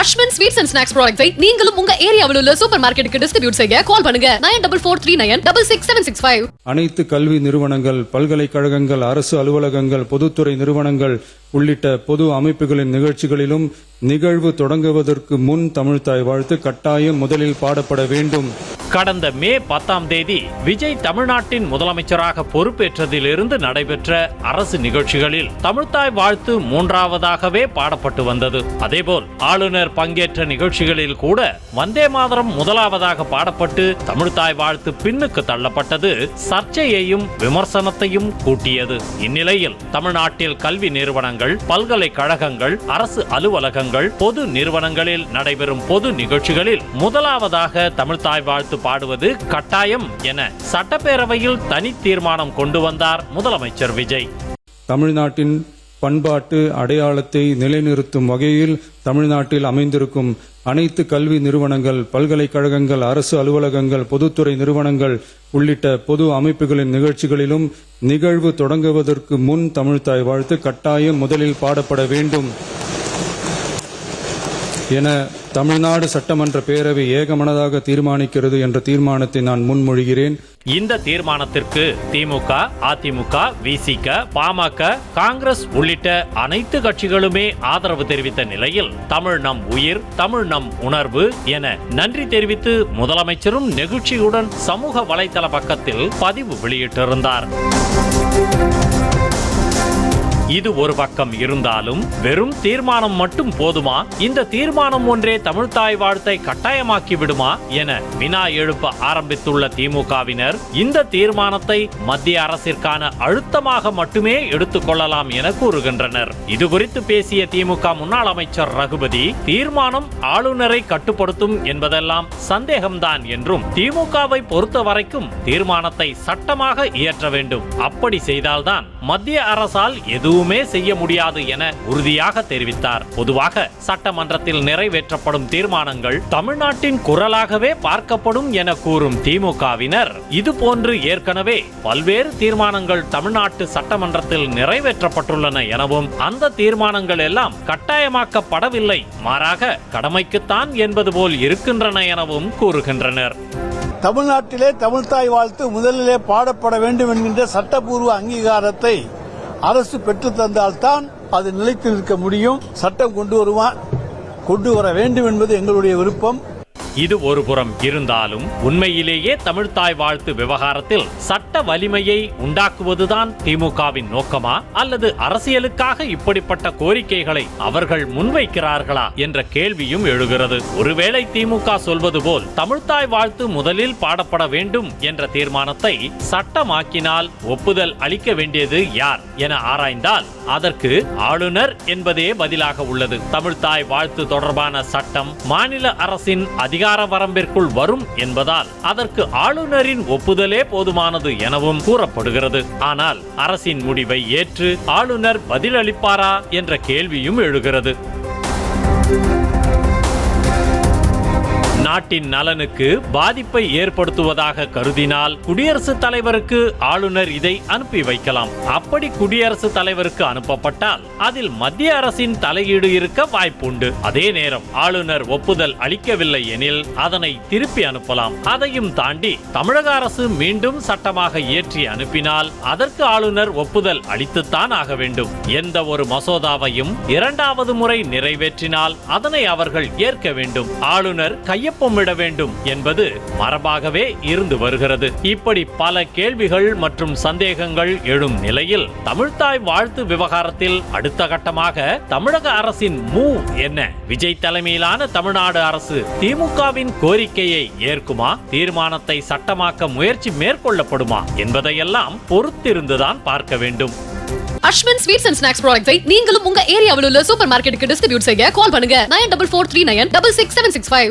Ashwin sweets and snacks ப்ராடக்ட்ஸை நீங்களும் உங்க ஏரியாவில் உள்ள சூப்பர் மார்க்கெட்டுக்கு டிஸ்ட்ரிபியூட் செய்ய கால் பண்ணுங்க 9443966765. அனைத்து கல்வி நிறுவனங்கள், பல்கலைக்கழகங்கள், அரசு அலுவலகங்கள், பொதுத்துறை நிறுவனங்கள் உள்ளிட்ட பொது அமைப்புகளின் நிகழ்ச்சிகளிலும் நிகழ்வு தொடங்குவதற்கு முன் தமிழ்த்தாய் வாழ்த்து கட்டாயம் முதலில் பாடப்பட வேண்டும். கடந்த மே 10ஆம் தேதி விஜய் தமிழ்நாட்டின் முதலமைச்சராக பொறுப்பேற்றதிலிருந்து நடைபெற்ற அரசு நிகழ்ச்சிகளில் தமிழ்த்தாய் வாழ்த்து மூன்றாவதாகவே பாடப்பட்டு வந்தது. அதேபோல் ஆளுநர் பங்கேற்ற நிகழ்ச்சிகளில் கூட வந்தே மாதரம் முதலாவதாக பாடப்பட்டு தமிழ்த்தாய் வாழ்த்து பின்னுக்கு தள்ளப்பட்டது சர்ச்சையையும் விமர்சனத்தையும் கூட்டியது. இந்நிலையில் தமிழ்நாட்டில் கல்வி நிறுவனங்கள், பல்கலைக்கழகங்கள், அரசு அலுவலகங்கள், பொது நிறுவனங்களில் நடைபெறும் பொது நிகழ்ச்சிகளில் முதலாவதாக தமிழ்த்தாய் வாழ்த்து பாடுவது கட்டாயம் என சட்டப்பேரவையில் தனி தீர்மானம் கொண்டு வந்தார் முதலமைச்சர் விஜய். தமிழ்நாட்டின் பண்பாட்டு அடையாளத்தை நிலைநிறுத்தும் வகையில் தமிழ்நாட்டில் அமைந்திருக்கும் அனைத்து கல்வி நிறுவனங்கள், பல்கலைக்கழகங்கள், அரசு அலுவலகங்கள், பொதுத்துறை நிறுவனங்கள் உள்ளிட்ட பொது அமைப்புகளின் நிகழ்ச்சிகளிலும் நிகழ்வு தொடங்குவதற்கு முன் தமிழ்த்தாய் வாழ்த்து கட்டாயம் முதலில் பாடப்பட வேண்டும் என தமிழ்நாடு சட்டமன்ற பேரவை ஏகமனதாக தீர்மானிக்கிறது என்ற தீர்மானத்தை நான் முன்மொழிகிறேன். இந்த தீர்மானத்திற்கு திமுக, அதிமுக, விசிக, பாமக, காங்கிரஸ் உள்ளிட்ட அனைத்து கட்சிகளுமே ஆதரவு தெரிவித்த நிலையில் தமிழ் நம் உயிர், தமிழ் நம் உணர்வு என நன்றி தெரிவித்து முதலமைச்சரும் நெகிழ்ச்சியுடன் சமூக வலைதள பக்கத்தில் பதிவு வெளியிட்டிருந்தார். இது ஒரு பக்கம் இருந்தாலும் வெறும் தீர்மானம் மட்டும் போதுமா? இந்த தீர்மானம் ஒன்றே தமிழ்த்தாய் வாழ்த்தை கட்டாயமாக்கி விடுமா என வினா எழுப்ப ஆரம்பித்துள்ள திமுகவினர் இந்த தீர்மானத்தை மத்திய அரசிற்கான அழுத்தமாக மட்டுமே எடுத்துக்கொள்ளலாம் என கூறுகின்றனர். இது குறித்து பேசிய திமுக முன்னாள் அமைச்சர் ரகுபதி, தீர்மானம் ஆளுநரை கட்டுப்படுத்தும் என்பதெல்லாம் சந்தேகம்தான் என்றும் திமுகவை பொறுத்த வரைக்கும் தீர்மானத்தை சட்டமாக இயற்ற வேண்டும். அப்படி செய்தால்தான் மத்திய அரசால் எதுவுமே செய்ய முடியாது என உறுதியாக தெரிவித்தார். பொதுவாக சட்டமன்றத்தில் நிறைவேற்றப்படும் தீர்மானங்கள் தமிழ்நாட்டின் குரலாகவே பார்க்கப்படும் என கூறும் திமுகவினர், இதுபோன்று ஏற்கனவே பல்வேறு தீர்மானங்கள் தமிழ்நாட்டு சட்டமன்றத்தில் நிறைவேற்றப்பட்டுள்ளன எனவும் அந்த தீர்மானங்கள் எல்லாம் கட்டாயமாக்கப்படவில்லை, மாறாக கடமைக்குத்தான் என்பது போல் இருக்கின்றன எனவும் கூறுகின்றனர். தமிழ்நாட்டிலே தமிழ்த்தாய் வாழ்த்து முதலிலே பாடப்பட வேண்டும் என்கின்ற சட்டப்பூர்வ அங்கீகாரத்தை அரசு பெற்றுத் தந்தால்தான் அது நிலைத்து நிற்க முடியும். சட்டம் கொண்டு வர வேண்டும் என்பது எங்களுடைய விருப்பம். இது ஒரு புறம் இருந்தாலும் உண்மையிலேயே தமிழ்த்தாய் வாழ்த்து விவகாரத்தில் சட்ட வலிமையை உண்டாக்குவதுதான் திமுகவின் நோக்கமா, அல்லது அரசியலுக்காக இப்படிப்பட்ட கோரிக்கைகளை அவர்கள் முன்வைக்கிறார்களா என்ற கேள்வியும் எழுகிறது. ஒருவேளை திமுக சொல்வது போல் தமிழ்த்தாய் வாழ்த்து முதலில் பாடப்பட வேண்டும் என்ற தீர்மானத்தை சட்டமாக்கினால் ஒப்புதல் அளிக்க வேண்டியது யார் என ஆராய்ந்தால் அதற்கு ஆளுநர் என்பதே பதிலாக உள்ளது. தமிழ்த்தாய் வாழ்த்து தொடர்பான சட்டம் மாநில அரசின் அதிகார வரம்பிற்குள் வரும் என்பதால் அதற்கு ஆளுநரின் ஒப்புதலே போதுமானது எனவும் கூறப்படுகிறது. ஆனால் அரசின் முடிவை ஏற்று ஆளுநர் பதிலளிப்பாரா என்ற கேள்வியும் எழுகிறது. நாட்டின் நலனுக்கு பாதிப்பை ஏற்படுத்துவதாக கருதினால் குடியரசுத் தலைவருக்கு ஆளுநர் இதை அனுப்பி வைக்கலாம். அப்படி குடியரசுத் தலைவருக்கு அனுப்பப்பட்டால் அதில் மத்திய அரசின் தலையீடு இருக்க வாய்ப்புண்டு. அதே நேரம் ஆளுநர் ஒப்புதல் அளிக்கவில்லை எனில் அதனை திருப்பி அனுப்பலாம். அதையும் தாண்டி தமிழக அரசு மீண்டும் சட்டமாக இயற்றி அனுப்பினால் அதற்கு ஆளுநர் ஒப்புதல் அளித்துத்தான் ஆக வேண்டும். எந்த ஒரு மசோதாவையும் இரண்டாவது முறை நிறைவேற்றினால் அதனை அவர்கள் ஏற்க வேண்டும். ஆளுநர் கையொப்பமிட வேண்டும் என்பது மரபாகவே இருந்து வருகிறது. இப்படி பல கேள்விகள் மற்றும் சந்தேகங்கள் எழும் நிலையில் தமிழ்த்தாய் வாழ்த்து விவகாரத்தில் அடுத்த கட்டமாக தமிழக அரசின் மூவ் என்ன? விஜய் தலைமையிலான தமிழ்நாடு அரசு திமுகவின் கோரிக்கையை ஏற்குமா? தீர்மானத்தை சட்டமாக்க முயற்சி மேற்கொள்ளப்படுமா என்பதையெல்லாம் பொறுத்திருந்துதான் பார்க்க வேண்டும். அஸ்வின் ஸ்வீட்ஸ் அண்ட் ஸ்நாக்ஸ் ப்ராடக்ட்ஸை நீங்களும் உங்க ஏரியாவில் உள்ள சூப்பர் மார்க்கெட்டுக்கு டிஸ்ட்ரிபியூட் செய்ய கால் பண்ணுங்க 9443966765.